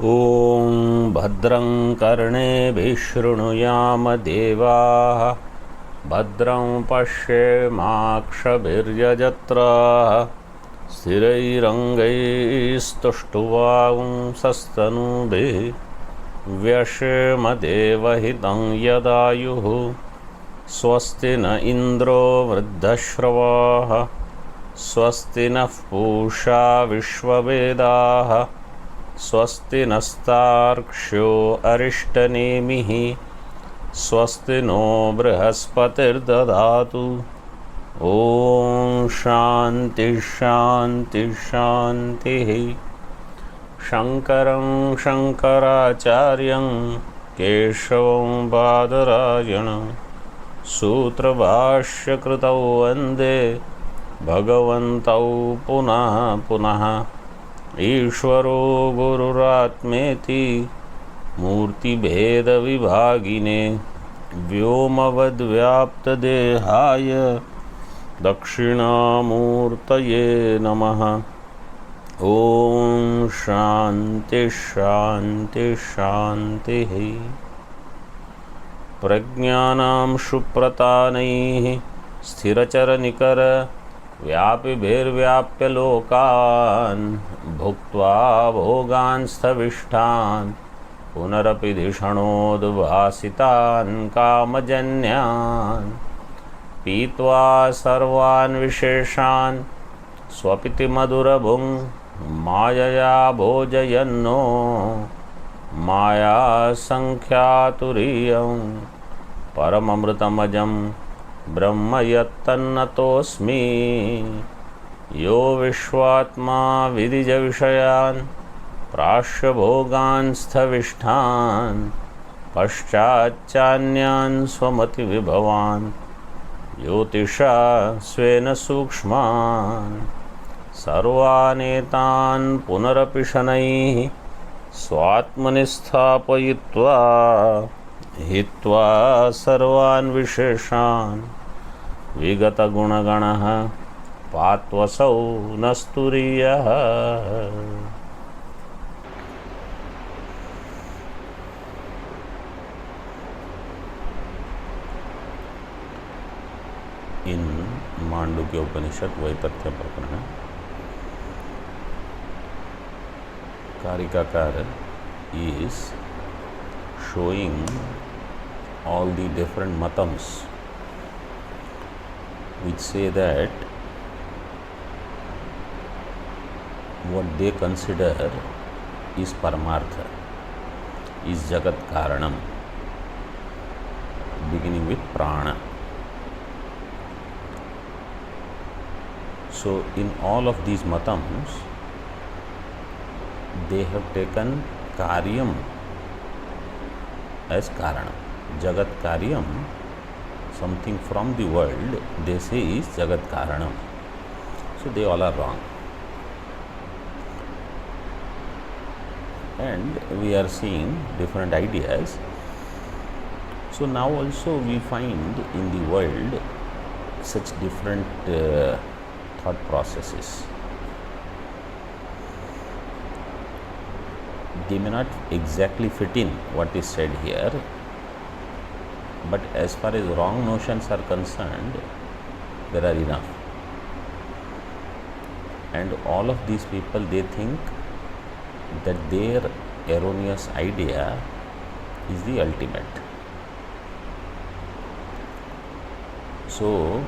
ॐ भद्रं कर्णेभिः शृणुयाम देवाः भद्रं पश्येमाक्षभिर्यजत्राः स्थिरैरङ्गैस्तुष्टुवांसस्तनूभिः व्यशेम देवहितं यदायुः स्वस्ति न इन्द्रो वृद्धश्रवाः स्वस्ति नः पूषा विश्ववेदाः स्वस्ति नस्तार्क्ष्यो अरिष्टनेमिः स्वस्ति नो बृहस्पतिर्दधातु। ॐ शान्ति शान्ति शान्तिः। शङ्करं शङ्कराचार्यं केशवं बादरायणं सूत्रभाष्यकृतौ वन्दे भगवन्तौ पुनः पुनः। ईश्वरो गुरुरात्मेति मूर्तिभेदविभागिने व्योमवद्व्याप्तदेहाय दक्षिणामूर्तये नमः। ॐ शान्ति शान्ति शान्तिः। प्रज्ञानां सुप्रतानैः स्थिरचरनिकर व्यापिभिर्व्याप्य लोकान् भुक्त्वा भोगान्स्थविष्ठान् पुनरपि धिषणोद्भासितान् कामजन्यान् पीत्वा सर्वान् विशेषान् स्वपिति मधुरभुं मायया भोजयन्नो मायासङ्ख्यातुरीयं परममृतमजं ब्रह्म यत्तन्नतोऽस्मि। यो विश्वात्मा विदिजविषयान् प्राश्यभोगान् स्थविष्ठान् पश्चाच्चान्यान् स्वमतिविभवान् ज्योतिषा स्वेन सूक्ष्मान् सर्वानेतान् पुनरपि शनैः स्वात्मनि स्थापयित्वा हित्वा सर्वान् विशेषान् विगतगुणगणः पात्वसौ नस्तुरीयः। इन मांडुक्य उपनिषद वैतथ्य प्रकरण कारिकाकार is showing all the different matams which say that what they consider is paramartha, is jagat karanam, beginning with prana. So in all of these matams they have taken karyam as karanam. Jagat karyam, something from the world, they say is jagat karanam. So they all are wrong. And we are seeing different ideas. So now also we find in the world such different thought processes. They may not exactly fit in what is said here, but as far as wrong notions are concerned, there are enough. And all of these people, they think that their erroneous idea is the ultimate. So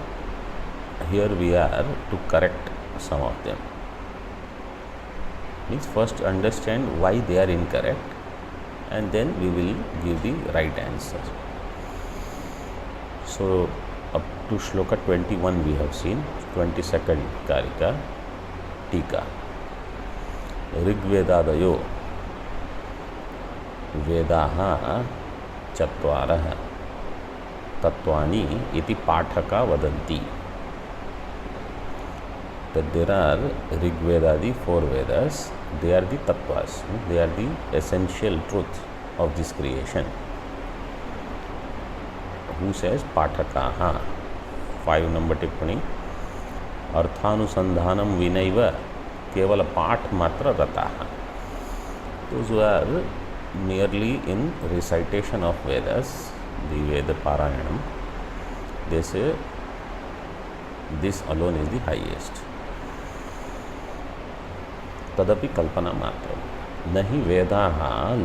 here we are to correct some of them. Means first understand why they are incorrect, and then we will give the right answer. So up to shloka 21 we have seen. 22nd karika टीका ऋग्वेदादयो वेदाः चत्वारः तत्वानि इति पाठका वदन्ति. That there are Rigvedadi 4 Vedas, they are the tattvas, they are the essential truth of this creation. Who says Pathakaha? 5 number टिप्पणी अर्थानुसंधानम विनैव केवल पाठ मात्र रताः. those who are merely in recitation of Vedas, the Veda Parayanam, they say this alone is the highest. तदपि कल्पना मात्र न हि वेदाः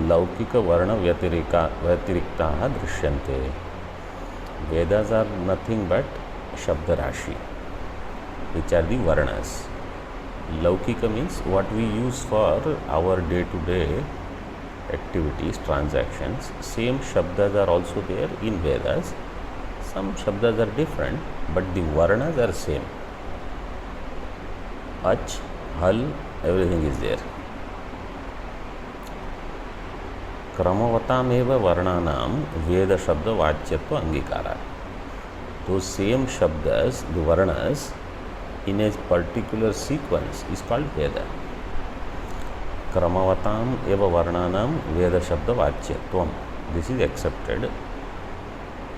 लौकिक वर्ण व्यतिरिक्ताः दृश्यन्ते. Vedas are nothing but Shabda Rashi, which are the Varnas. Laukika means what we use for our day-to-day activities, transactions. Same Shabdas are also there in Vedas. Some Shabdas are different, but the Varnas are same. Ach, Hal, everything is there. क्रमवताम एव वर्णानाम वेद शब्द वाच्यत्व अंगीकारा. Those same shabdas, the varnas, in a particular sequence is called Veda. Kramavatam eva varnanam Veda Shabda Vachyatvam. This is accepted.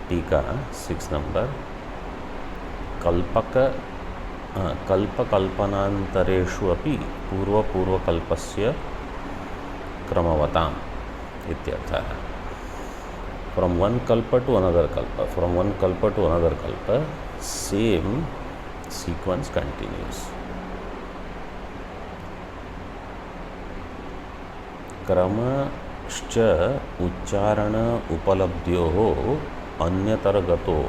Tika, 6 number. Kalpaka kalpanantareshu api purva kalpasya kramavatam ityartha. From one kalpa to another kalpa, from one kalpa to another kalpa, same sequence continues. क्रमश्च उच्चारण उपलब्ध्योः अन्यतरगतो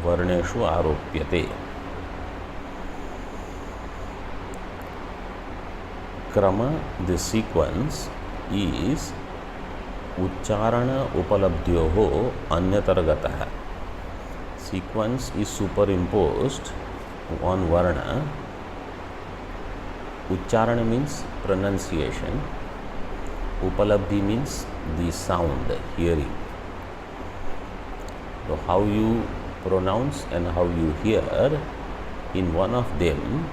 वर्णेषु आरोप्यते. Krama, the sequence, is Ucharana Upalabdhyoho Anyataragataha. Sequence is superimposed on Varna. Ucharana means pronunciation. Upalabdhi means the sound, hearing. So how you pronounce and how you hear, in one of them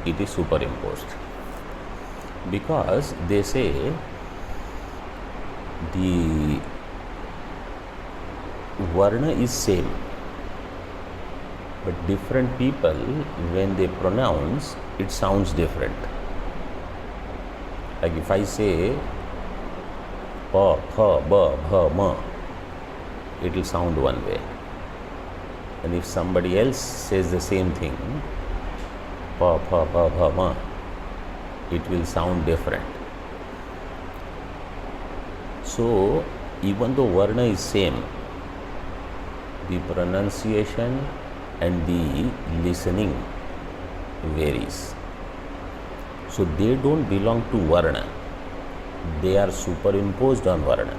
it is superimposed. Because they say the Varna is same, but different people, when they pronounce, it sounds different. Like if I say Pa, Pha, Ba, Bha, Ma, it will sound one way. And if somebody else says the same thing, Pa, Pha, Ba, Bha, Ma, it will sound different. So, even though Varna is same, the pronunciation and the listening varies. So, they don't belong to Varna. They are superimposed on Varna.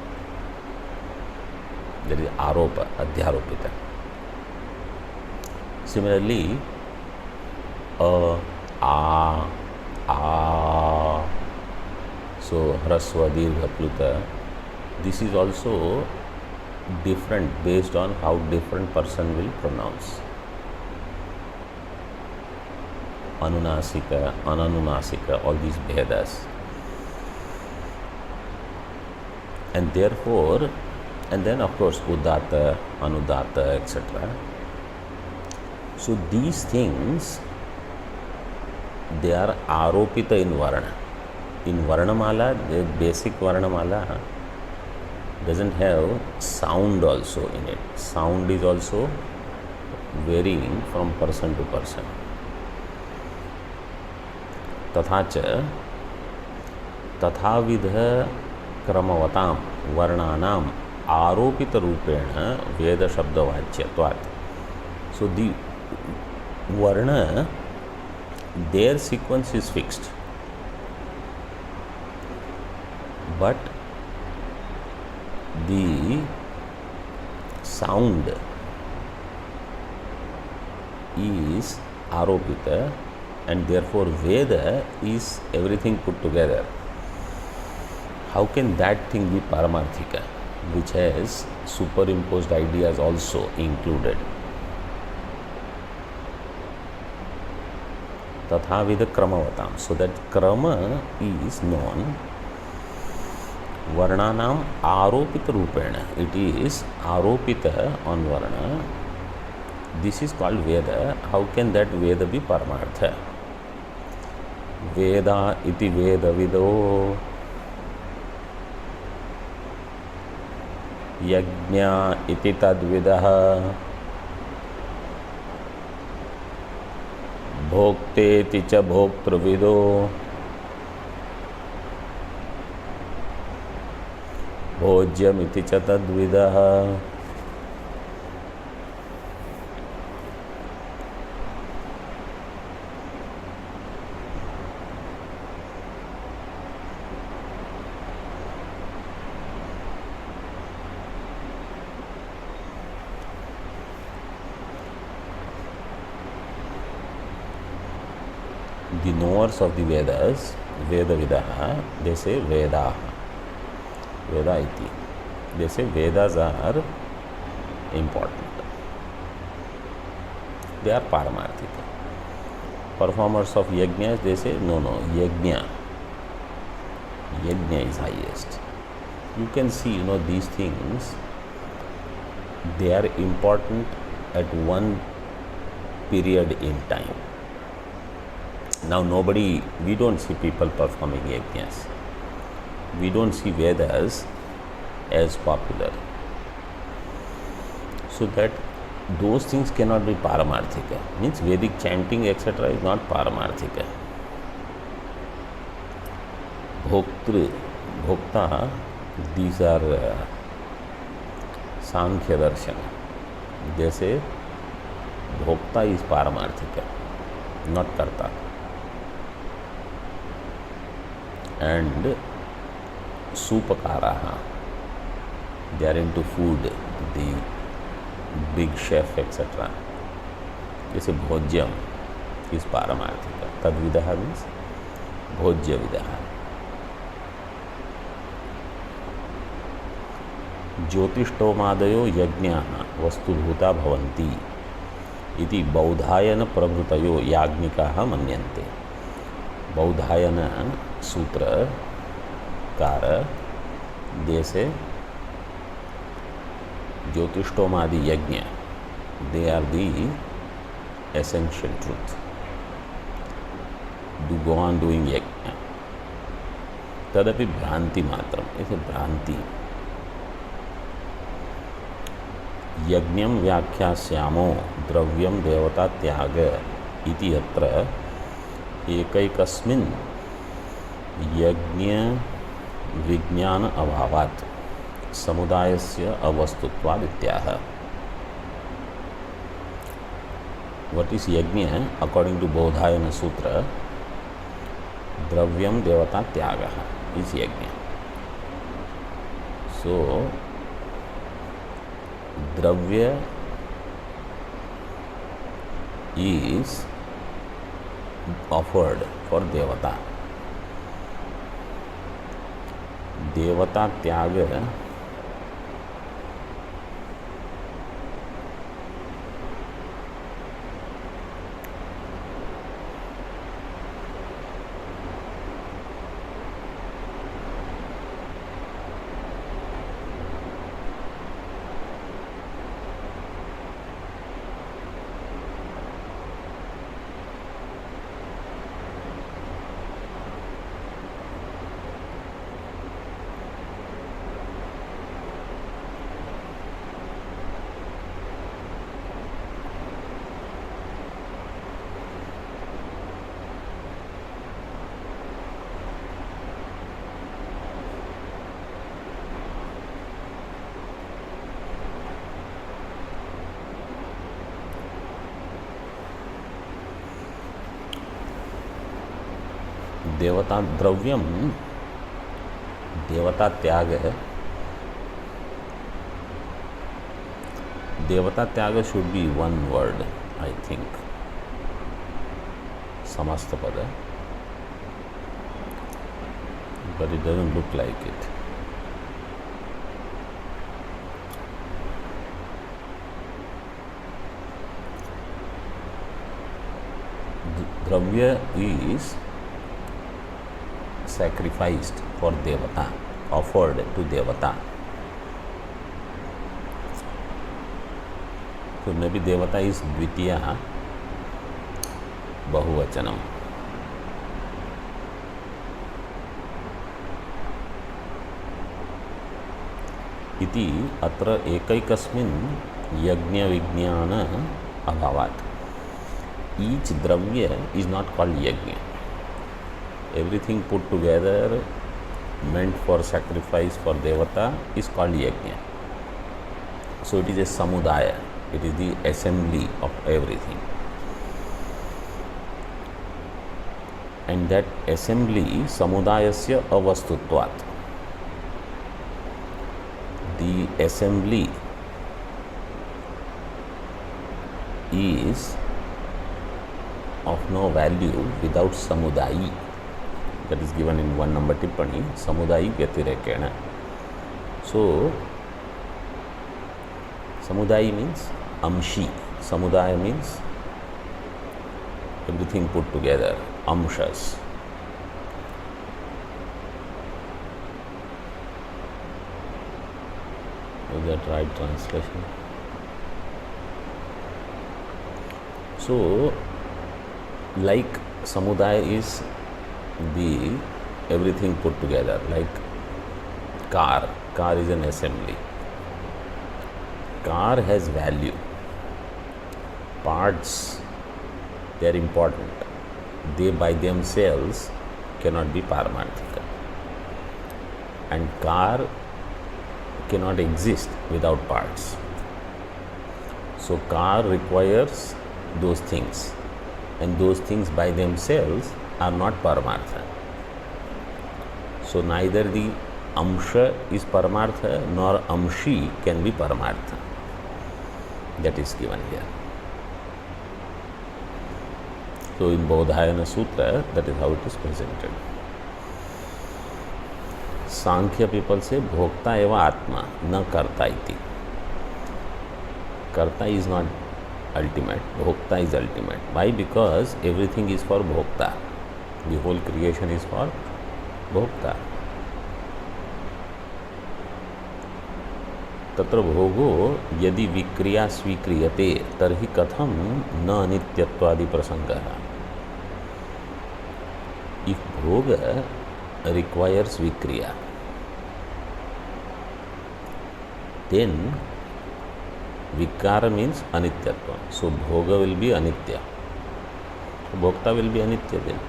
There is Aropa, Adhyaropita. Similarly, A, so Hrasva, Dirgha, Pluta, this is also different based on how different person will pronounce. Anunasika, Ananunasika, all these Bhedas. And therefore, and then of course Uddata, Anuddata, etc. So these things, they are aropita in Varna. In Varnamala, the basic Varnamala doesn't have sound also in it. Sound is also varying from person to person. Tathacha tathavidha kramavatam varnanam aropita rupena veda shabda vachyatvat. So the Varna, their sequence is fixed, but the sound is aropita, and therefore Veda is everything put together. How can that thing be Paramarthika, which has superimposed ideas also included? Tathavida Kramavatam. So that Krama is known. Varnanam Aropita Rupena. It is Aropita on Varna. This is called Veda. How can that Veda be Paramartha? वेदा इति वेदविदो यज्ञा इति तद्विदः भोक्तेति च भोक्तृविदो भोज्यमिति च तद्विदः। The knowers of the Vedas, Vedavidah, they say Veda, Veda iti. They say Vedas are important. They are Paramarthika. Performers of Yajnas, they say no, Yajna. Yajna is highest. You can see, these things, they are important at one period in time. Now we don't see people performing yajnas. We don't see Vedas as popular. So that those things cannot be Paramarthika. Means Vedic chanting etc. is not Paramarthika. Bhoktru, Bhokta, these are Sankhya Darshana. They say Bhokta is Paramarthika, not Karta. And Supakaraha, they are into food, the big chef etc. This is Bhojyam is Paramarthika. Tadvidaha means Bhojya Vidaha. ज्योतिष्ठोमादयो यज्ञाः वस्तुभूता भवन्ति इति बौधायन प्रभृतयो याज्ञिकाः मन्यन्ते। बौधायन सूत्रकार जैसे ज्योतिष्ठोमादि यज्ञ, they are the essential truth, do go on doing यज्ञ। तदपि भ्रांति मात्रम, ऐसे भ्रांति। यज्ञम व्याख्यास्यामो द्रव्यम देवता त्याग इति यत्र एकैकस्मिन् यज्ञ विज्ञान अभावात् समुदायस्य अवस्तुत्वात् इत्याह। What is yajna? According to Bodhayana Sutra, द्रव्यम देवता त्याग is yajna. So द्रव्य is offered for devata. देवता त्याग देवता द्रव्यम देवता त्याग है। देवता त्याग should be one word, I think, समस्त पद, but it doesn't look like it. Dravya is sacrificed for devata, offered to devata. So maybe devata is dvitiya bahuvachanam. इति अत्र एकैकस्मिन् यज्ञविज्ञान अभावात्. Each dravya is not called yajna. Everything put together meant for sacrifice for devata is called yajna. So it is a samudaya. It is the assembly of everything. And that assembly samudayasya avastutvat. The assembly is of no value without samudayi. That is given in 1 number tippani, samudayi vyatirekena. So samudayi means amshi. Samudaya means everything put together, amshas. Is that right translation? So, like samudaya is the everything put together, like car is an assembly. Car has value. Parts, they are important. They by themselves cannot be paramarthika. And car cannot exist without parts. So car requires those things, and those things by themselves are not paramartha. So neither the amsha is paramartha nor amshi can be paramartha. That is given here. So in Bodhayana Sutra, that is how it is presented. Sankhya people say bhokta eva atma, na karta iti. Karta is not ultimate, bhokta is ultimate. Why? Because everything is for bhokta. The whole creation is for bhokta. तत्र भोगो यदि विक्रिया स्वीक्रियते तर्हि कथम न अनित्यत्वादि प्रसंगः. If bhoga requires vikriya, then vikara means anityatva. So bhoga will be anitya. Bhokta will be anitya then.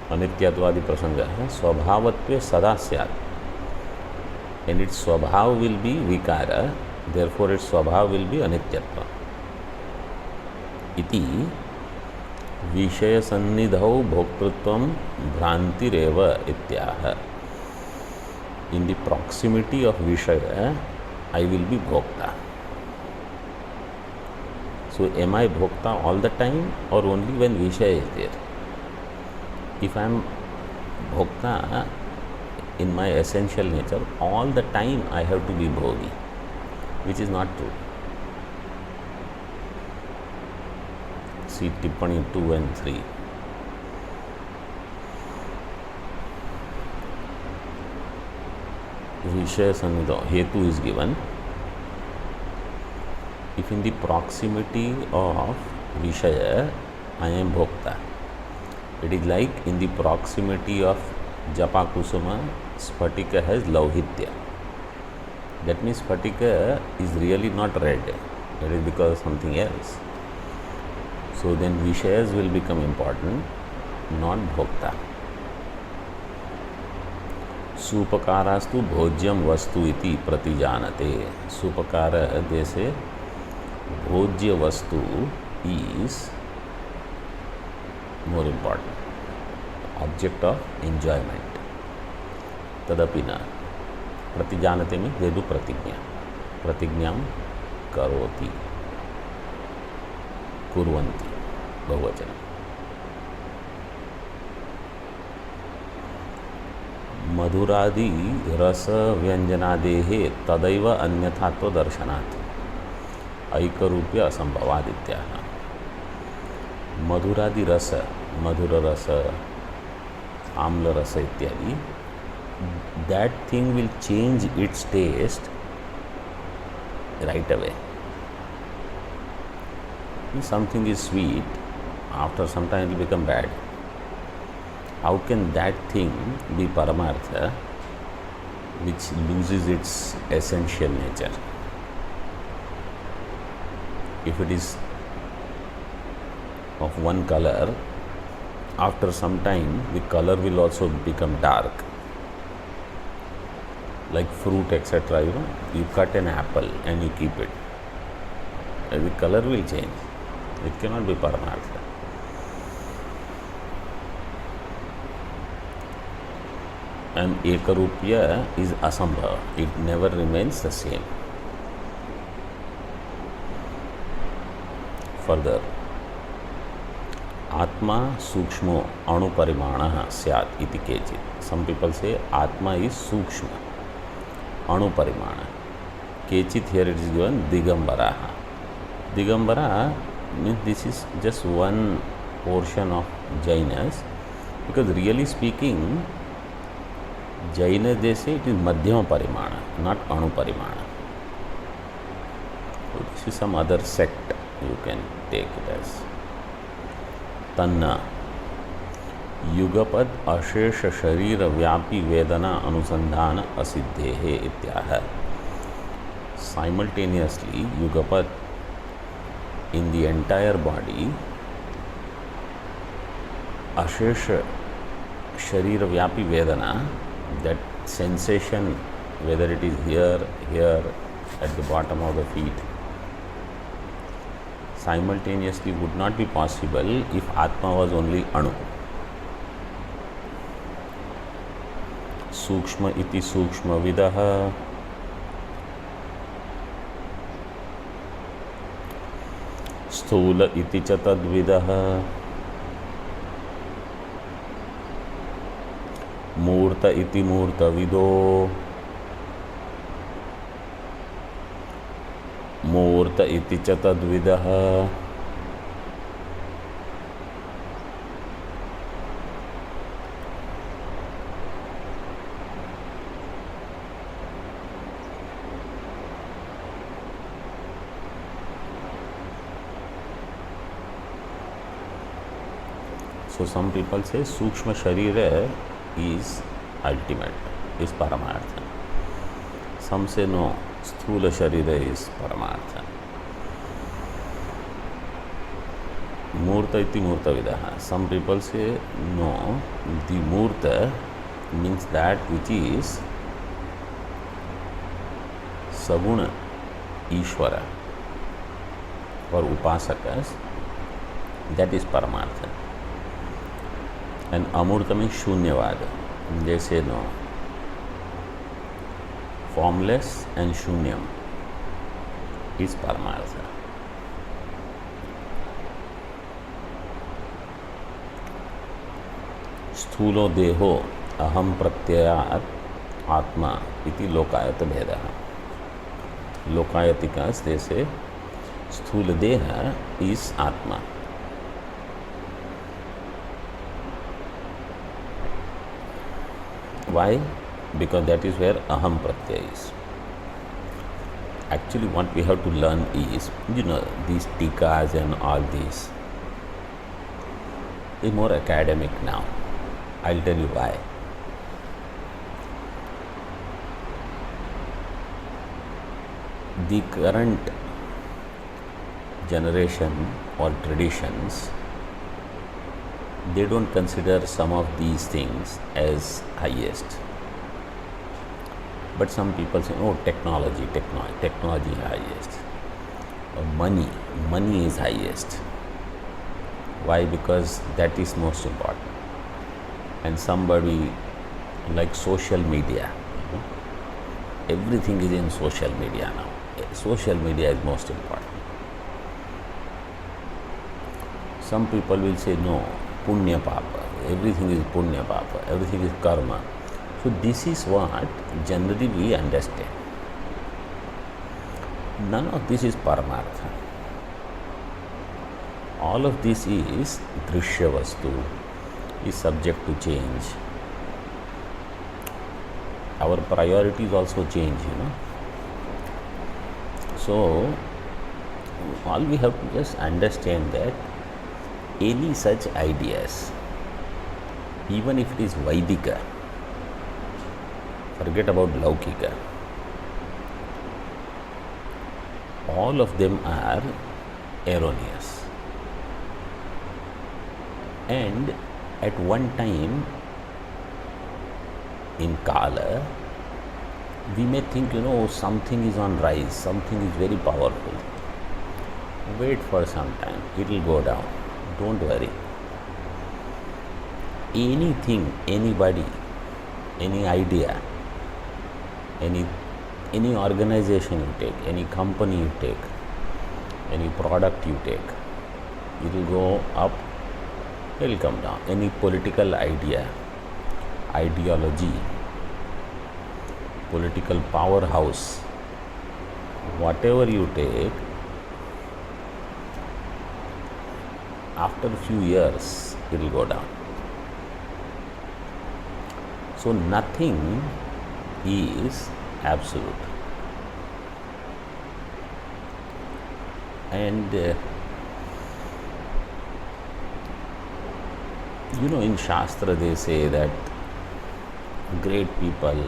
Anityatwadi prasanga hai swabhavatve sada syat. And its swabhav will be vikara, therefore its swabhav will be anityatva. Iti विषय सन्निधौ भोक्तृत्वम भ्रांतिरेव इत्याह. In the proximity of Vishaya, I will be Bhokta. So am I Bhokta all the time or only when Vishaya is there? If I am Bhokta in my essential nature, all the time I have to be Bhogi, which is not true. See Tippani 2 and 3. Vishaya Sannidha, Hetu is given. If in the proximity of Vishaya, I am Bhokta. It is like in the proximity of Japa Kusuma, Sphatika has Lauhitya. That means Sphatika is really not red. That is because of something else. So then Vishayas will become important, not Bhokta. Supakarastu bhojyam vastu iti pratijanate. Supakara, they say, bhojya vastu is more important. Object of enjoyment. Tadapi na. Pratijanate means they do pratignya. Pratignyam karoti. Kurvanti. बहुवचन. मधुरादि रस व्यंजनादेः तदैव अन्यथात्व दर्शनात् ऐकरूप्य असंभवादित्याः. मधुरादि रस, मधुर रस, आम्ल रस इत्यादि, that thing will change its taste right away. If something is sweet, after some time it will become bad. How can that thing be paramartha which loses its essential nature. If it is of one color, after some time the color will also become dark. Like fruit, etc. You cut an apple and you keep it, and the color will change. It cannot be paramartha. And ekarupya is asambhava. It never remains the same. Further, Atma sukshmo anuparimana syat iti kechit. Some people say Atma is sukshma anuparimana. Kechit, here it is given digambaraha. Digambara means this is just one portion of Jainas, because really speaking Jaina, they say it is madhyama parimana, not anuparimana. So this is some other sect, you can take it as. Tanna युगपद अशेष शरीर व्यापी वेदना अनुसंधान असिद्धेः इत्याह. Simultaneously, Yugapad, in the entire body, Ashesha Sharira Vyapi Vedana, that sensation, whether it is here, at the bottom of the feet, simultaneously would not be possible if Atma was only Anu. Sukshma iti sukshma vidaha. स्थूल इति च तद्विदः. मूर्त इति मूर्तविदो. मूर्त इति च तद्विदः. So some people say Sukshma Sharira is ultimate, is Paramartha. Some say no, Sthula Sharira is Paramartha. Murta iti Murta Vidaha. Some people say no, the Murta means that which is Saguna Ishvara or Upasakas, that is Paramartha. And Amurta means Shunyavada. They say no. Formless and Shunyam is Paramartha. Sthulo Deho Aham Pratyayat Atma iti Lokayata Bhedaha. Lokayatikas, they say Sthula Deha is Atma. Why? Because that is where Aham Pratyaya is. Actually, what we have to learn is, these tikas and all these is more academic now. I'll tell you why. The current generation or traditions, they don't consider some of these things as highest. But some people say, oh, technology is highest. Or money is highest. Why? Because that is most important. And somebody like social media, everything is in social media now. Social media is most important. Some people will say, no, punya papa, everything is punya papa, everything is karma. So this is what generally we understand. None of this is paramartha. All of this is drishya vastu, is subject to change. Our priorities also change, So all we have to just understand that any such ideas, even if it is Vaidika, forget about Laukika. All of them are erroneous. And at one time in Kala, we may think, something is on rise, something is very powerful. Wait for some time, it will go down. Don't worry. Anything, anybody, any idea, any organization you take, any company you take, any product you take, it will go up, it will come down. Any political idea, ideology, political powerhouse, whatever you take, after a few years it will go down. So nothing is absolute. And in Shastra they say that great people,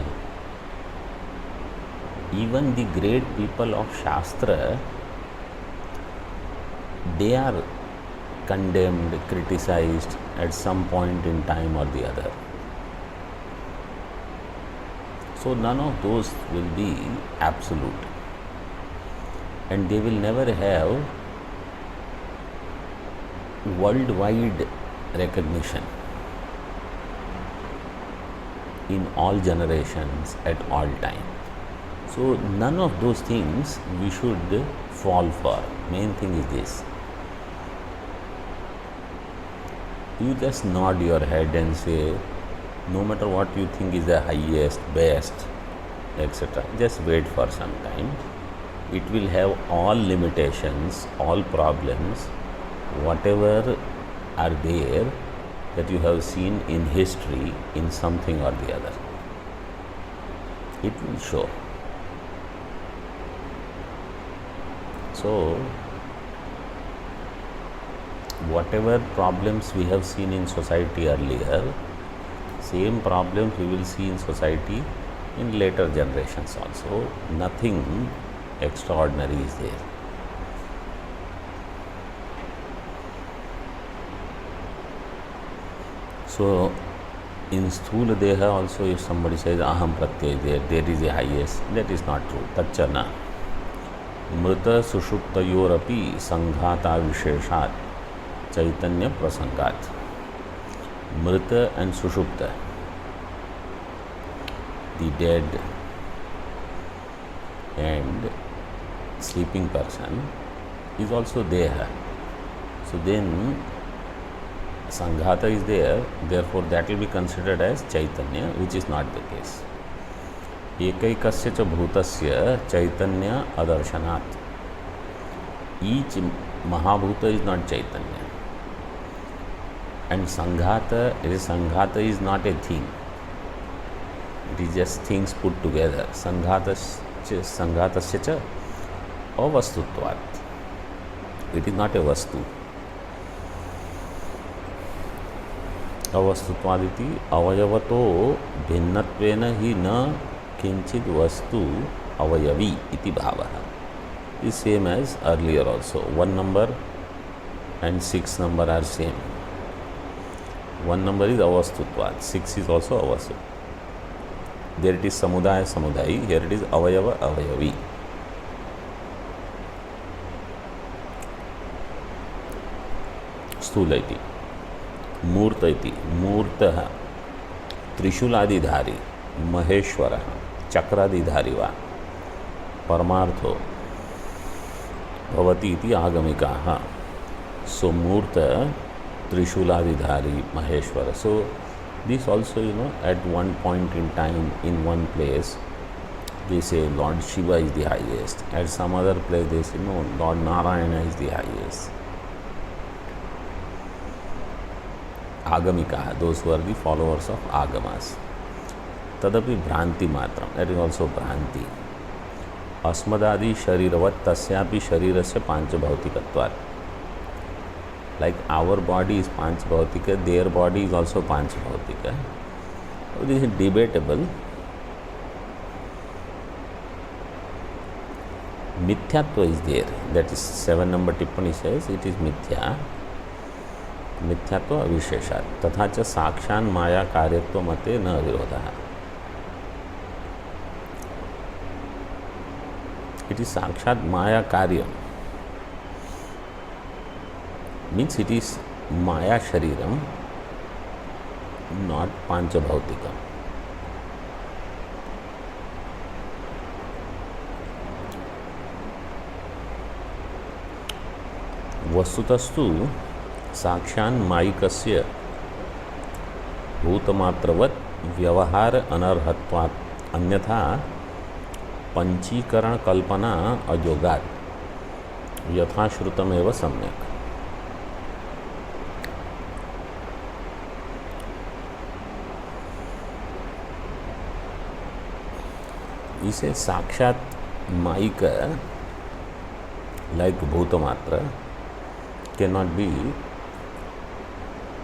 even the great people of Shastra, they are condemned, criticized at some point in time or the other. So none of those will be absolute, and they will never have worldwide recognition in all generations at all time. So none of those things we should fall for. Main thing is this: you just nod your head and say, no matter what you think is the highest, best, etc., just wait for some time. It will have all limitations, all problems, whatever are there that you have seen in history in something or the other. It will show. So, whatever problems we have seen in society earlier, same problems we will see in society in later generations also. Nothing extraordinary is there. So in Sthula Deha also, if somebody says Aham Pratyay, there is a highest, that is not true. Tachana. Mrita Sushuptayorapi Sanghata Visheshat Chaitanya Prasangat. Mrita and Sushupta, the dead and sleeping person, is also Deha. So then Sanghata is there, therefore that will be considered as Chaitanya, which is not the case. Ekaikasya cha bhutasya Chaitanya adarsanat. Each Mahabhuta is not Chaitanya. And Sanghata is not a thing. It is just things put together. Sanghatasya cha avastutvat. It is not a vastu. Avastutvaditi avayavato bhinnattvena hi na kinchid vastu avayavi iti bhavaha. Is same as earlier also. 1 number and 6 number are same. 1 number is avastutvat, 6 is also avastut. There it is samudaya samudai, here it is avayava avayavi. स्थूल इति, मूर्त इति, मूर्तः त्रिशूलादिधारी, महेश्वरः चक्रादिधारी वा परमार्थो भवति इति आगमिकाः. So मूर्त त्रिशूलादिधारी Maheshwara. So this also, at one point in time, in one place, they say Lord Shiva is the highest. At some other place they say no, Lord Narayana is the highest. Agamika, those who are the followers of Agamas. Tadapi Bhranti Matram, that is also Bhranti. Asmadadi Shariravat Tasyapi Sharirasya Panchabhautikatvat. Like our body is Panchabhautika, their body is also Panchabhautika. So this is debatable, मिथ्यात्व is there, that is 7 number टिप्पणी says it is मिथ्या, मिथ्यात्व अविशेषात् तथा च साक्षान् माया कार्यत्व मते न विरोधः। It is साक्षात माया कार्य मीन्स इट इज माया शरीरम, नॉट पांचभौतिकम। वस्तुतस्तु साक्षान् मायिकस्य भूतमात्रवत् व्यवहार अनर्हत्वात्, अन्यथा पंचीकरण कल्पना अयोगात् यथाश्रुतमेव सम्यक। इसे साक्षात माइक लाइक भूतमात्र कैन नॉट बी,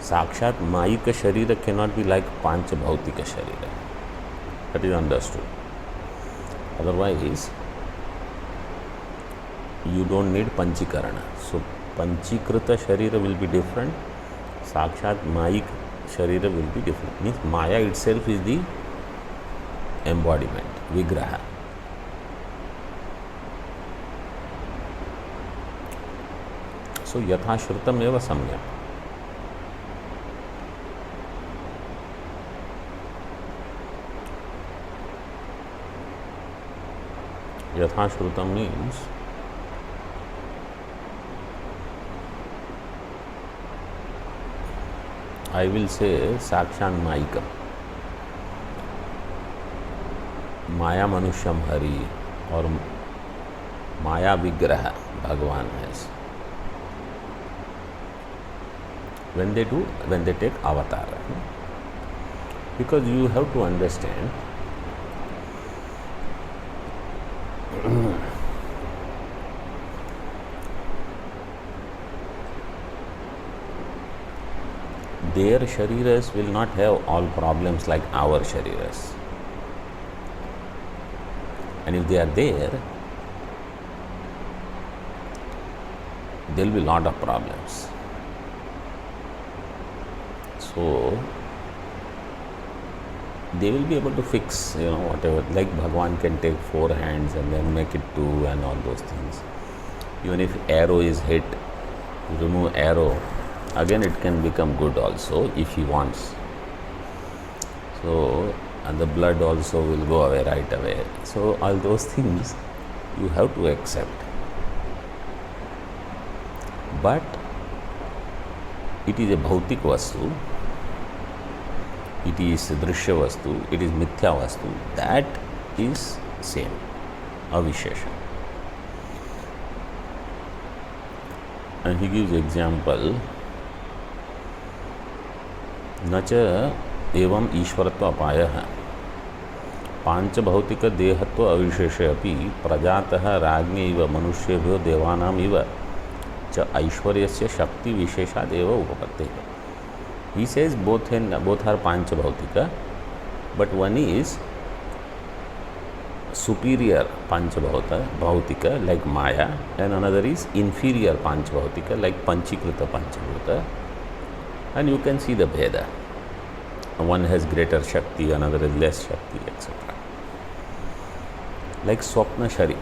साक्षात माइक शरीर कैन नॉट बी लाइक पांच भौतिक शरीर, that is understood. Otherwise you don't need panchikaran. So panchikrita sharira will be different, sakshat mayik sharira will be different. Means maya itself is the embodiment, vigraha. So yatha shrutam eva samyak. Yatha shrutam means I will say साक्षान माइकम, माया मनुष्यम हरि, और माया विग्रह भगवान है। when they take avatar, because you have to understand their shariras will not have all problems like our shariras, and if they are there, there will be lot of problems. So they will be able to fix, whatever, like Bhagwan can take 4 hands and then make it 2 and all those things. Even if arrow is hit, you remove arrow, again it can become good also if he wants. So, and the blood also will go away right away. So all those things you have to accept. But it is a bhautik vastu, it is drishya vastu, it is mithya vastu, that is same, avishesha. And he gives example, न च एवं ईश्वरत्व अपायः पांचभौतिक देहत्व अविशेषे अपि प्रजातः राज्ञ इव मनुष्येभ्यो देवानाम् इव च ऐश्वर्यस्य शक्ति विशेषात् एव उपपत्तिः. He says both are panchabhautika, but one is superior panchabhautika like Maya, and another is inferior panchabhautika like Panchikrita Panchabhuta. And you can see the Bheda. One has greater Shakti, another has less Shakti, etc. Like Swapna Shari.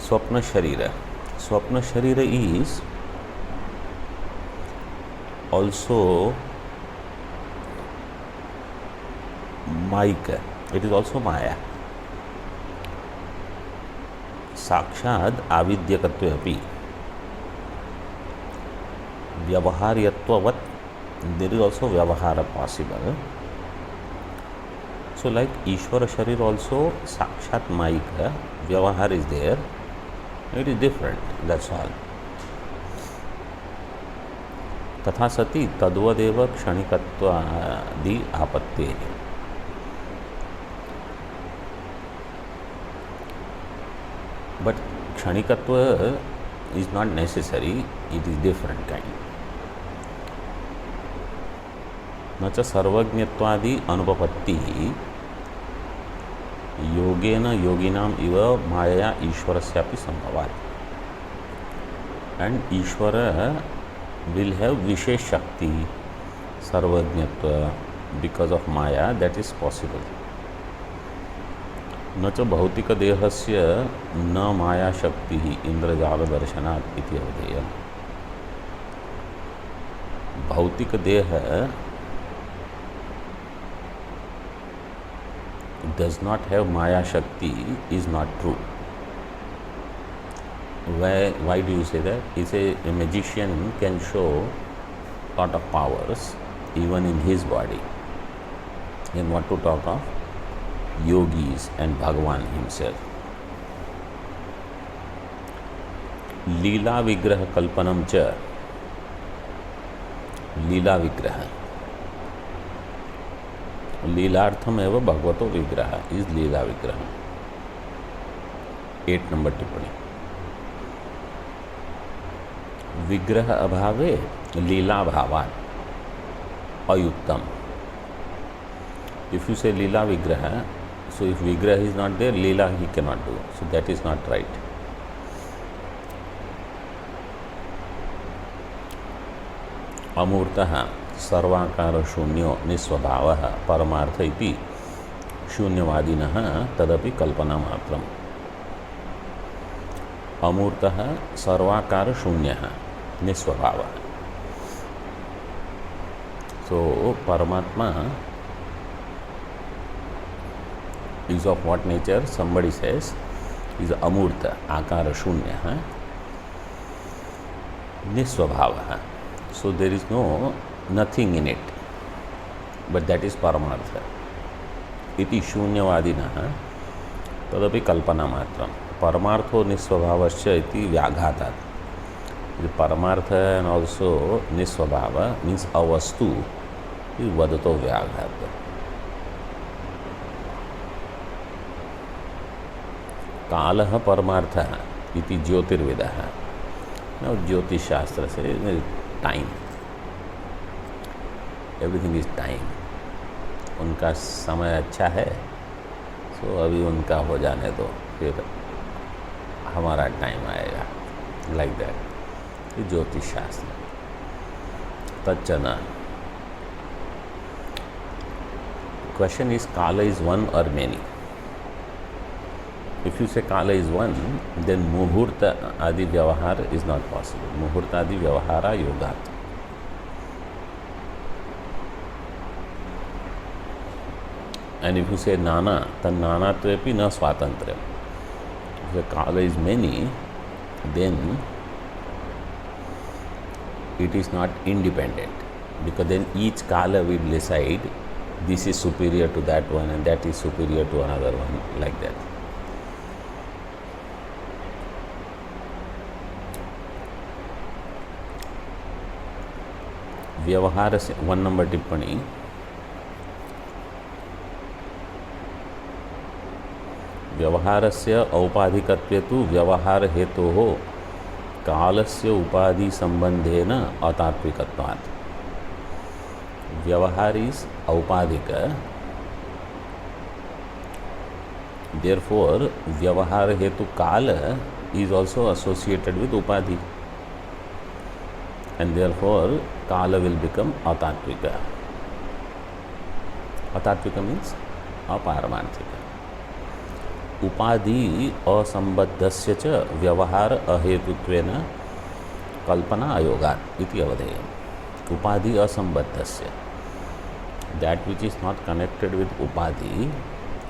Swapna Sharira is also Maika, it is also Maya. Sakshad avidyakatve api vyavaharyatvavat, there is also vyavahara possible. So like Ishvara Sharir also Sakshat Maika, vyavahar is there, it is different, that's all. तथा सति तद्वदेव क्षणिकत्वादि आपत्तेः. But क्षणिकत्व is not necessary, it is different kind. न च सर्वज्ञत्वादि अनुपपत्ति योगेन योगिनाम इव माया ईश्वरस्यापि संभवात्. And Ishvara will have Vishesh Shakti, Sarvajñatva, because of Maya, that is possible. न च भौतिक देहस्य न माया शक्ति इंद्रजाल दर्शनात् इति अवधेय. भौतिक देह does not have Maya Shakti is not true. Why do you say that? He say a magician can show lot of powers even in his body. And what to talk of yogis and Bhagavan himself. Leela Vigraha Kalpanam cha. Leela Vigraha. लीलार्थम एवं भगवतो विग्रह is लीला विग्रह. 8 number टिप्पणी. विग्रह अभावे लीला भावात् अयुक्तम. If you से लीला विग्रह, so if vigrah is not there, leela he cannot do, so that is not right. अमूर्तः सर्वाकार शून्यो निस्वभावः परमार्थ इति शून्यवादिनः तदपि कल्पना मात्रम्. अमूर्तः सर्वाकार शून्यः निस्वभावः. So Paramatma is of what nature? Somebody says is amurta, akara shunya, nisvabhava. So there is nothing in it, but that is paramartha. Iti shunyavadinah tadapi kalpana matram. Paramartho nisvabhavasya iti vyaghatat. The paramartha and also nisvabhava means avastu is vadato vyaghata. कालः परमार्थः इति ज्योतिर्विदः. Now ज्योतिष शास्त्र से time, everything is time. उनका समय अच्छा है, सो अभी उनका हो जाने दो, फिर हमारा टाइम आएगा. लाइक दैट ये ज्योतिष शास्त्र. तच्चन. क्वेश्चन इज काला इज वन और many. If you say Kala is one, then Muhurta Adi Vyavahara is not possible. Muhurta Adi Vyavahara Yogat. And if you say Nana, then Nana Twepi na Swatantra. If the Kala is many, then it is not independent. Because then each Kala will decide this is superior to that one and that is superior to another one, like that. व्यवहार से 1 number टिप्पणी. व्यवहारस्य औपाधिकत्वे तु व्यवहार हेतोः कालस्य उपाधि संबंधेन अतात्विकत्वात्. व्यवहार इज औपाधिक, therefore व्यवहार हेतु काल is also associated with upadhi, and therefore Kala will become Atatvika. Atatvika means Aparamarthika. Upadhi asambadhasya cha vyavahar ahetutvena kalpana ayogat iti avadeyam. Upadhi asambadhasya, that which is not connected with upadhi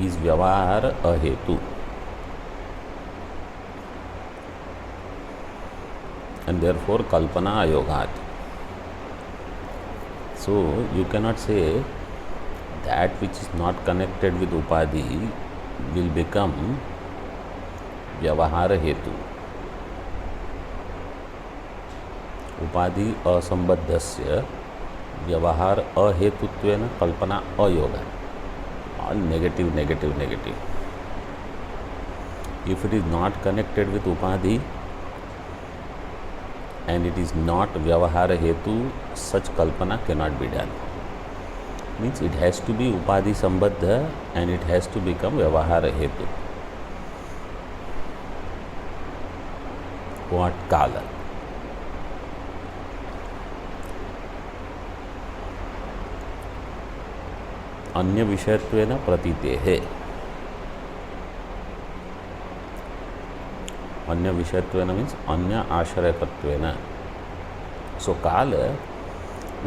is vyavahar ahetu, and therefore kalpana ayogat. So you cannot say that which is not connected with upadhi will become vyavahara hetu. Upadhi asambadhasya vyavahar ahetutvena kalpana ayoga. All negative, negative, negative. If it is not connected with upadhi and it is not vyavahara hetu, such kalpana cannot be done. Means it has to be upadhi sambandha and it has to become vyavahara hetu. What? Kala. अन्य विषयत्वेन प्रतीतेः. अन्य विषयत्वेन means अन्य आश्रयकत्वेन. So Kala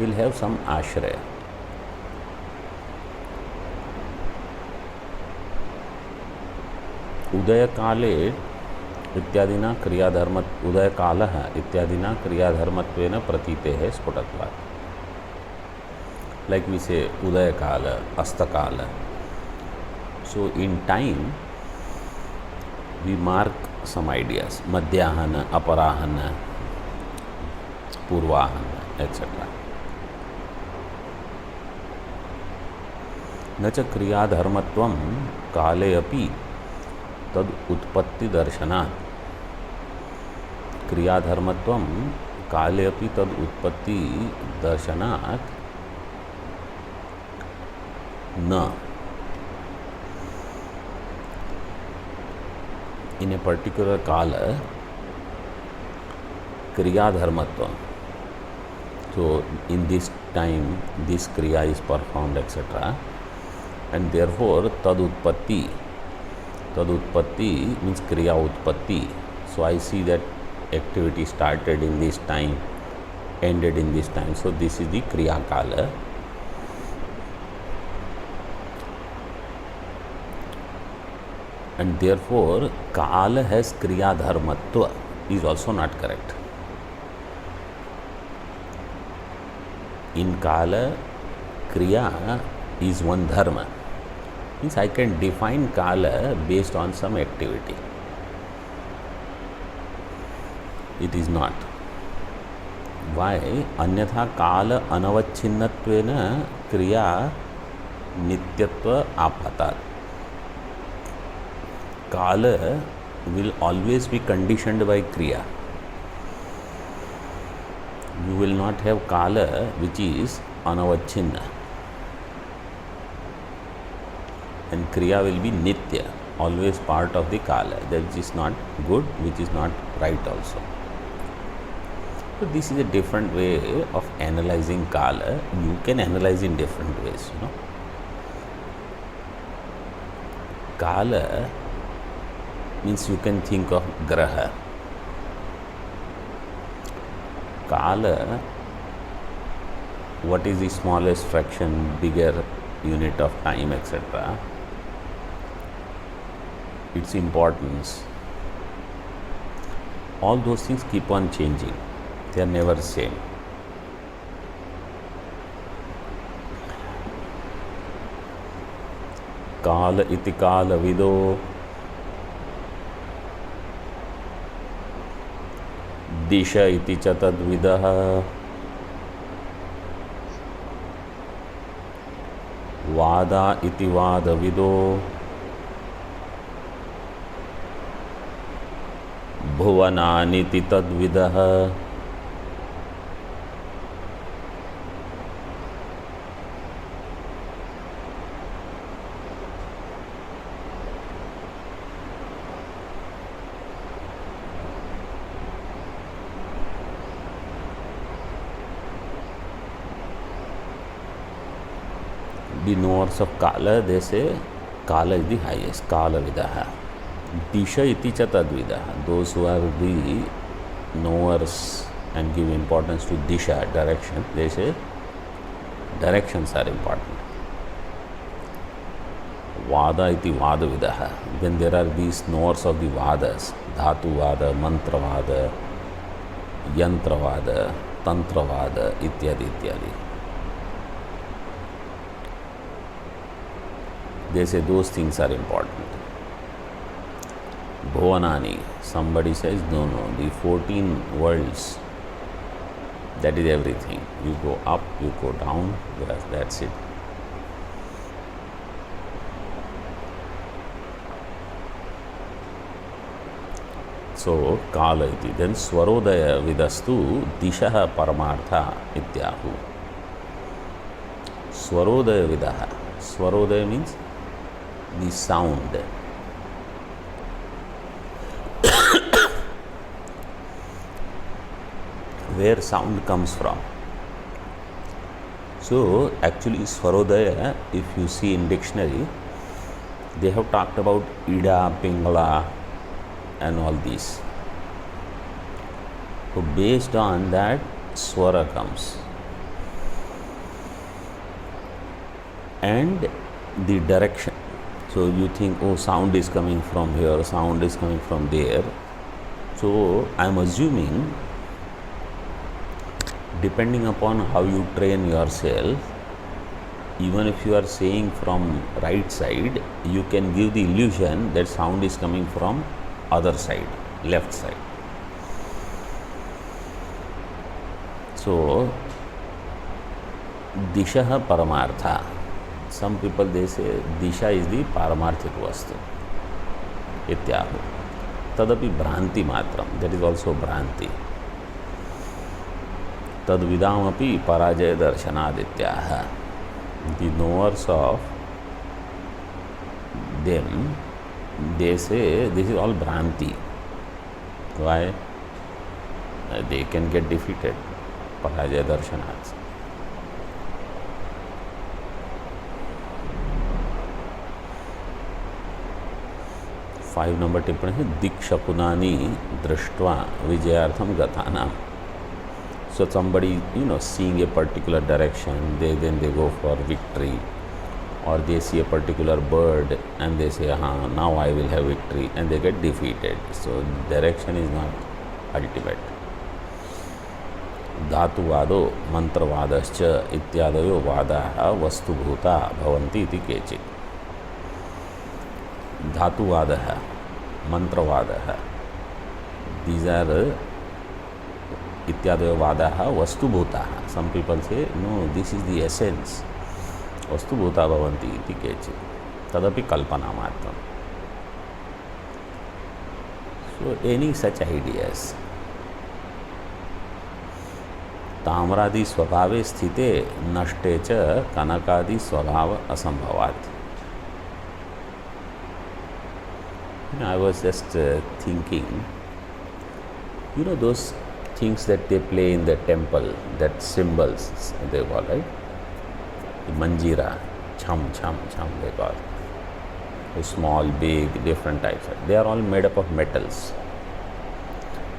will have some ashraya. उदय काले इत्यादिना क्रियाधर्म उदय कालः इत्यादिना क्रियाधर्मत्वेन प्रतीतेः स्फुटत्वात्. Like we say Udaya Kala, Asta Kala. So in time we mark some ideas, Madhyahana, Aparahana, Purvahana, etc. न च क्रियाधर्मत्वं काले अपि तद उत्पत्ति दर्शनात्. क्रियाधर्मत्वं काले अपि तद उत्पत्ति दर्शनात् न. In a particular kala, kriya dharmatva. So in this time this kriya is performed, etc. And therefore tad utpatti. Tad utpatti means kriya utpatti. So I see that activity started in this time, ended in this time. So this is the kriya kala. And therefore Kala has Kriya Dharmatva is also not correct. In Kala, Kriya is one dharma. Means I can define Kala based on some activity. It is not. Why? Anyatha Kala anavacchinnattvena Kriya Nityatva apatat. Kala will always be conditioned by Kriya. You will not have Kala which is anavachinna. And Kriya will be Nitya, always part of the Kala. That is not good, which is not right also. So this is a different way of analyzing Kala. You can analyze in different ways, Kala means you can think of graha. Kala, what is the smallest fraction, bigger unit of time, etc. Its importance. All those things keep on changing. They are never same. Kala iti kala vido. दिश इति च तद्विदः. वादा इति वादविदो. भुवनानीति तद्विदः. The knowers of Kala, they say Kala is the highest, Kala Vidaha. Disha iti cha tadvidaha. Those who are the knowers and give importance to Disha, direction, they say directions are important. Vada iti Vada Vidaha. Then there are these knowers of the Vadas, Dhatu Vada, Mantra Vada, Yantra Vada, Tantra Vada, ityadi ityadi. They say those things are important. Bhuvanani, somebody says, no, the 14 worlds, that is everything. You go up, you go down, that's it. सो काल इति then Swarodaya विदस्तु दिशः परमार्थ इत्याहु स्वरोदय विदः स्वरोदय means the sound where sound comes from. So actually Swarodaya, if you see in dictionary, they have talked about Ida, Pingala and all these. So based on that Swara comes. And the direction. So you think, oh, sound is coming from here, sound is coming from there. So I am assuming, depending upon how you train yourself, even if you are saying from right side, you can give the illusion that sound is coming from other side, left side. So Disha Paramartha. Some people they say Disha is the Paramarthik Vastu. Ityahu. Tadapi Bhranti Matram. That is also Bhranti. Tad Vidamapi Parajaya Darshanadityaha. The knowers of them, they say this is all Bhranti. Why? They can get defeated. Parajaya Darshanats. 5 number टिप्पणी है दीक्षकुनानी दृष्ट्वा विजयार्थम गतानाम. So somebody, seeing a particular direction, then they go for victory, or they see a particular bird and they say, now I will have victory, and they get defeated. So direction is not ultimate. धातुवादो मंत्रवादश्च इत्यादयो वादाः वस्तुभूता भवन्ति इति केचित्. धातुवादः, मंत्रवादः, these are इत्यादयो वादाः वस्तुभूताः. Some people say, no, this is the essence. वस्तुभूता भवन्ति इति केचित्. तदपि कल्पनामात्रम्. So any such ideas. ताम्रादि स्वभावे स्थिते नष्टे च कनकादि स्वभाव असंभवात्. I was just thinking, those things that they play in the temple, that symbols they call, right? The manjira, cham, cham, cham they call. The small, big, different types. They are all made up of metals.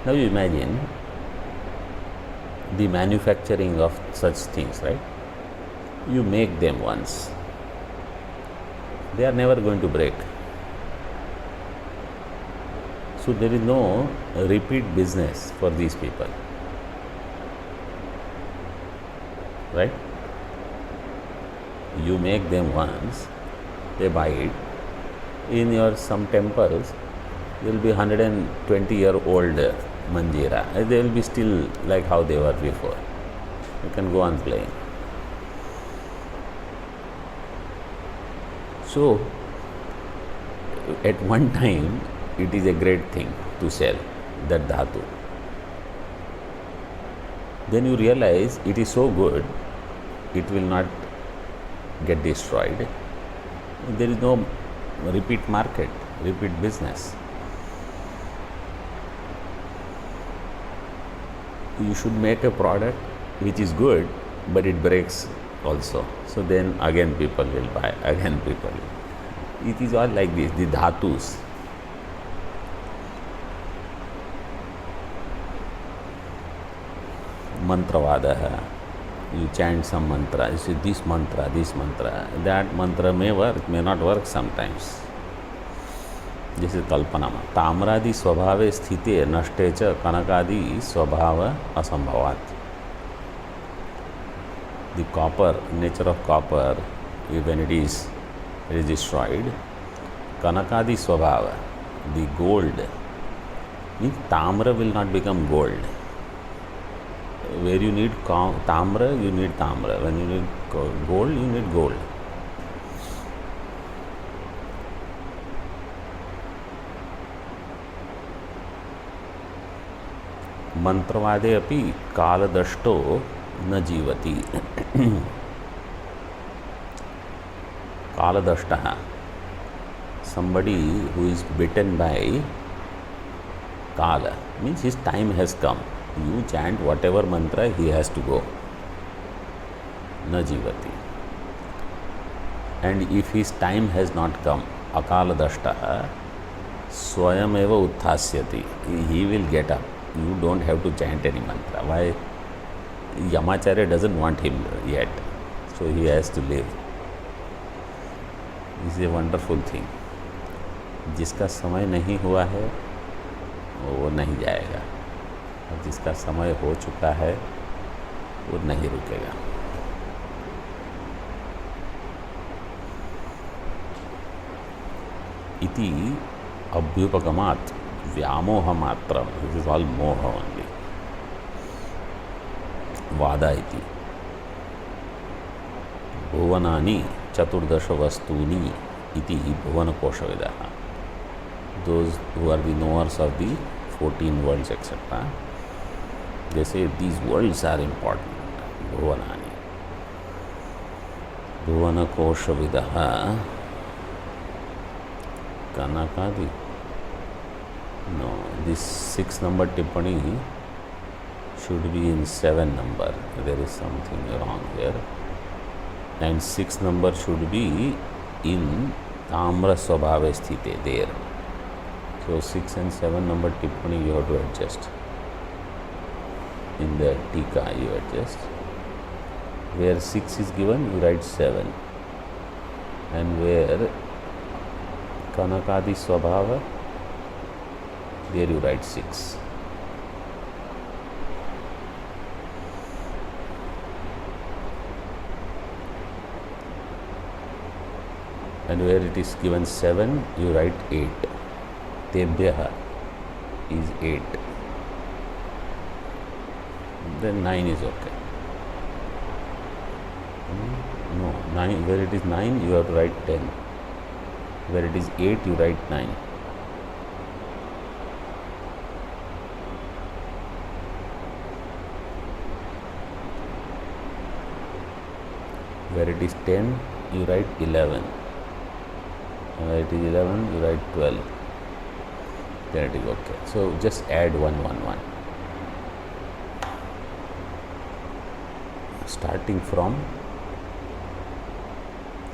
Now you imagine the manufacturing of such things, right? You make them once. They are never going to break. So there is no repeat business for these people, right? You make them once, they buy it. In your some temples, there will be 120-year-old manjira. They will be still like how they were before. You can go on playing. So at one time, it is a great thing to sell that dhatu. Then you realize it is so good, it will not get destroyed. There is no repeat market, repeat business. You should make a product which is good, but it breaks also. So then again people will buy, again people will. It is all like this, the dhatus. Mantravada, you chant some mantra, you say this mantra, that mantra may work, may not work sometimes. This is kalpanama. Tamradi swabhave sthite nashte cha kanakadi swabhava asambhavat. The copper, nature of copper, when it is destroyed, kanakadi swabhava, the gold, means tamra will not become gold. Where you need tamra, you need tamra. When you need gold, you need gold. मंत्रवादे अपि कालदष्टो न जीवति. कालदष्टः, somebody who is bitten by Kala, means his time has come. You chant whatever mantra, he has to go. Na jivati. And if his time has not come, akala dashtaha, swayam eva utthasyati. He will get up. You don't have to chant any mantra. Why? Yamacharya doesn't want him yet. So he has to live. This is a wonderful thing. जिसका समय नहीं हुआ है वो नहीं जाएगा, और जिसका समय हो चुका है वो नहीं रुकेगा. इति अभ्युपगमात् व्यामोह मात्रम. दिस इज ऑल मोह ओनली. वादा इति भुवनानि चतुर्दश वस्तूनि इति भुवनकोशविदः. Those who are the knowers of the 14 worlds, etc., they say these worlds are important. Bhuvanani. Bhuvanakoshavidah Kanakadi. No, this 6 number tippani should be in 7 number. There is something wrong here. And 6 number should be in Tamra Swabhave Sthite there. So 6 and 7 number tippani you have to adjust. In the tika you adjust. Where 6 is given, you write 7. And where Kanakadi Swabhava, there you write 6. And where it is given 7, you write 8. Tebhyah is 8. Then 9 is okay. No, 9, where it is 9, you have to write 10. Where it is 8, you write 9. Where it is 10, you write 11. And where it is 11, you write 12. Then it is okay. So just add 1, 1, 1. Starting from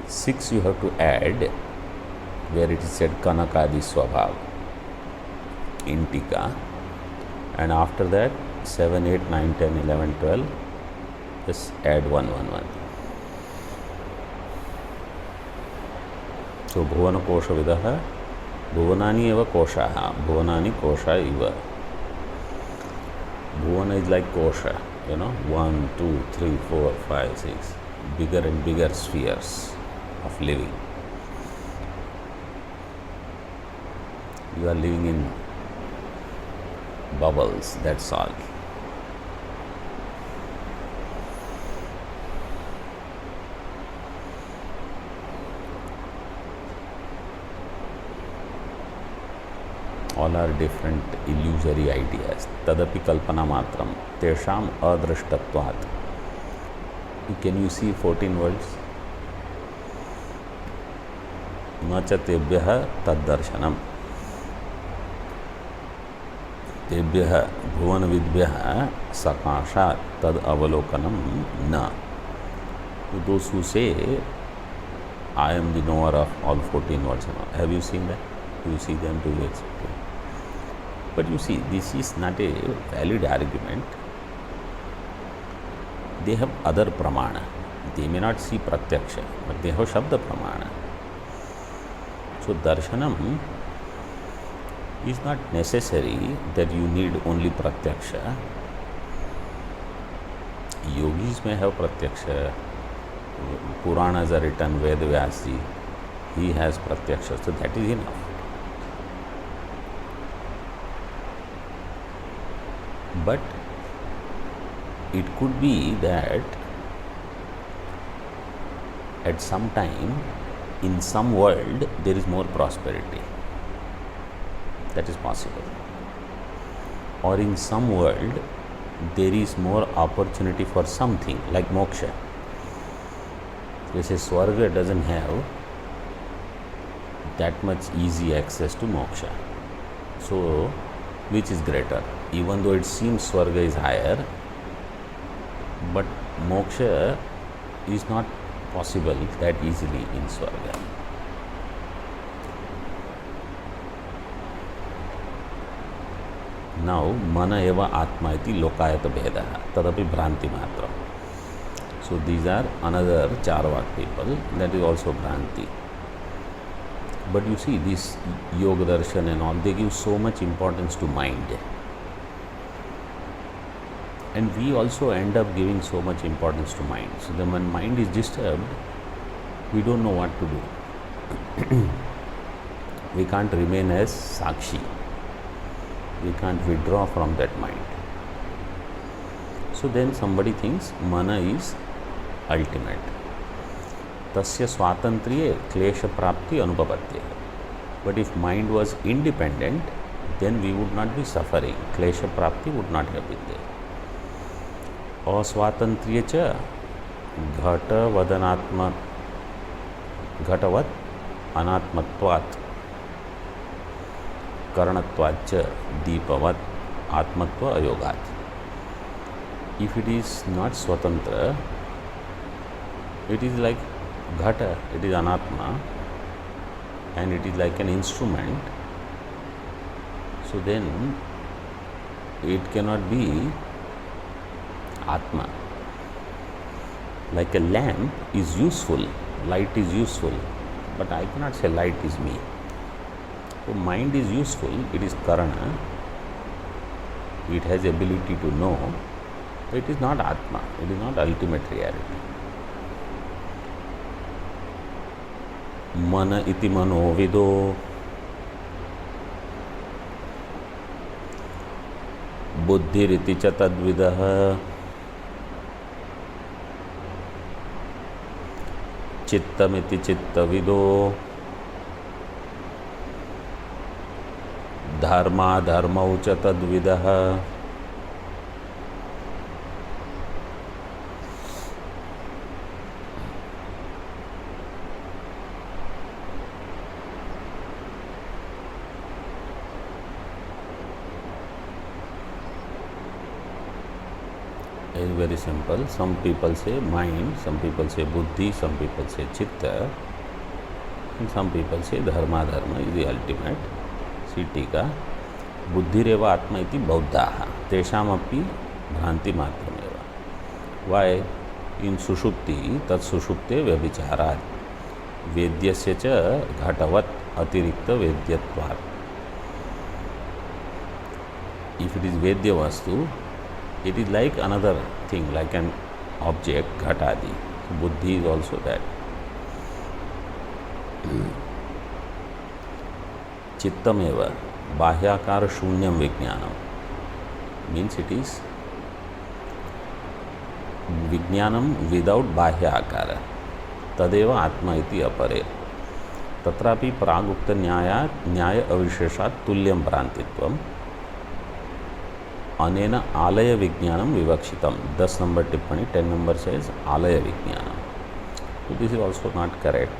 6, you have to add where it is said Kanakadi Swabhav in Tika, and after that 7, 8, 9, 10, 11, 12, just add 1, 1, 1. So Bhuvana Kosha Vidaha, Bhuvanani eva Koshaha, Bhuvanani Kosha eva. Bhuvana is like Kosha, 1, 2, 3, 4, 5, 6, bigger and bigger spheres of living. You are living in bubbles, that's all. All are different illusory ideas. Tadapi kalpana matram tesham adrishtatvat. Can you see 14 worlds? Nacha tebhyah tad darshanam. Tebhyah bhuvana vidbyah sakashat tad avalokanam na. To those who say, I am the knower of all 14 worlds. Have you seen that? Do you see them? Do you explain? But you see, this is not a valid argument. They have other pramana. They may not see pratyaksha, but they have shabda pramana. So darshanam is not necessary that you need only pratyaksha. Yogis may have pratyaksha. Puranas are written, Veda Vyasi, he has pratyaksha, so that is enough. But it could be that at some time in some world there is more prosperity. That is possible. or in some world there is more opportunity for something like moksha. Jैसे स्वर्ग doesn't have that much easy access to moksha. So which is greater? Even though it seems swarga is higher, but moksha is not possible that easily in swarga. Now mana eva atma iti lokayat bheda tadapi bhranti matra. So these are another Charvak people, that is also bhranti. But you see, this yoga darshan and all, they give so much importance to mind. And we also end up giving so much importance to mind. So then when mind is disturbed, we don't know what to do. We can't remain as sakshi. We can't withdraw from that mind. So then somebody thinks mana is ultimate. Tasya swatantriye klesha prapti anupapatye. But if mind was independent, then we would not be suffering. Klesha prapti would not have been there. Aswatantriye cha ghata vadanatma घटवत अनात्मत्वात् कर्णत्वात् च दीपवत आत्मत्व अयोगात्. If it is not swatantra, it is like ghata, it is anatma, and it is like an instrument. So then it cannot be atma. Like a lamp is useful, light is useful, but I cannot say light is me. So mind is useful, it is karana, it has ability to know, but it is not atma, it is not ultimate reality. Mana iti mano vido, buddhiriti cha tadvidah, चित्तमिति चित्तविदो, धर्माधर्मौ च तद्विदः. Is very simple. Some people say mind, some people say buddhi, some people say chitta, and some people say dharma dharma is the ultimate. See tika, buddhireva atma iti bauddhaha teshamapi bhranti matrameva. Why? In sushupti tat sushupte vyabhicharat vedyasya cha ghatavat atirikta vedyatvat. If it is vedya vastu, it is like another thing, like an object, ghatadi. So buddhi is also that. Chittameva bahyakara shunyam vijnanam means it is vijnanam without bahyakara. Tadeva atma iti apare. Tatrapi pragukta nyaya avisheshat tulyam prantitvam. अनेन आलय विज्ञानम विवक्षितम. 10 number टिप्पणी 10 number says आलय विज्ञानम. So this is also not correct.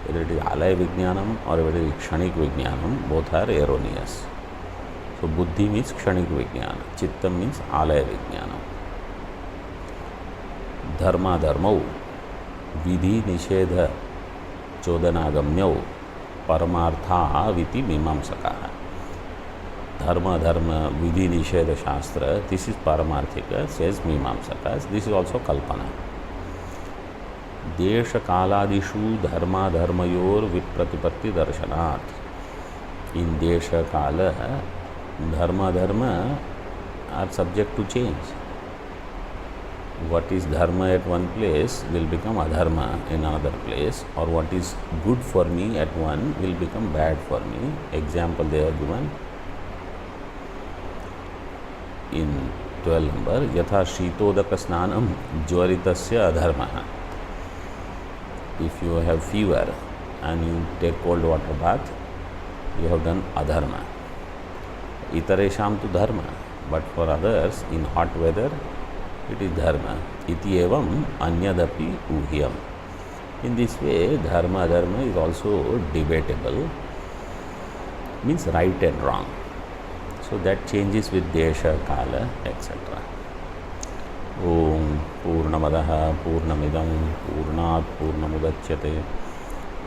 Whether it is आलय विज्ञानम or whether it is क्षणिक विज्ञानम, both are erroneous. So buddhi means क्षणिक विज्ञान, चित्तम means आलय विज्ञानम. धर्माधर्मौ विधि निषेध चोदनागम्यौ परमार्थाविति मीमांसकाः. Dharma, dharma, vidhi, nisheda, shastra, this is paramarthika, says Mimamsakas. This is also kalpana. Desha kaladishu dharma dharmayor vipratipatti darshanat. In desha kala, dharma dharma are subject to change. What is dharma at one place will become adharma in another place, or what is good for me at one will become bad for me. Example they are given in 12 number, yatha shitodaka snanam jwaritasya adharmaha. If you have fever and you take cold water bath, you have done adharma. इतरेषां तु धर्म, but for others in hot whether it is धर्म इति एवं अन्यदपि ऊह्यम. In this way, dharma adharma is also debatable, means right and wrong. So that changes with desha, kala, etc. Om Purnamadaha Purnamidam Purnat Purnamudachyate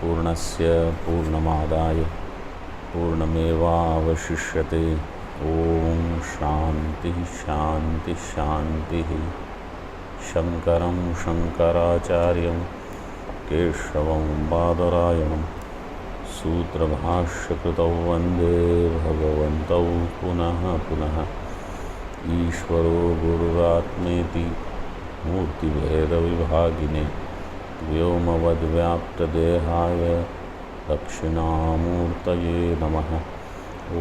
Purnasya Purnamadaya Purnamevavashishyate. Om Shanti Shanti Shanti. Shankaram Shankaracharyam केशवं बादरायणं सूत्रभाष्यकृतौ वन्दे भगवन्तौ पुनः पुनः. ईश्वरो गुरुरात्मेति मूर्तिभेदविभागिने व्योमवद्व्याप्तदेहाय दक्षिणामूर्तये नमः.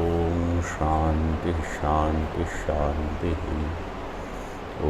ॐ शान्तिः शान्तिः शान्तिः. ॐ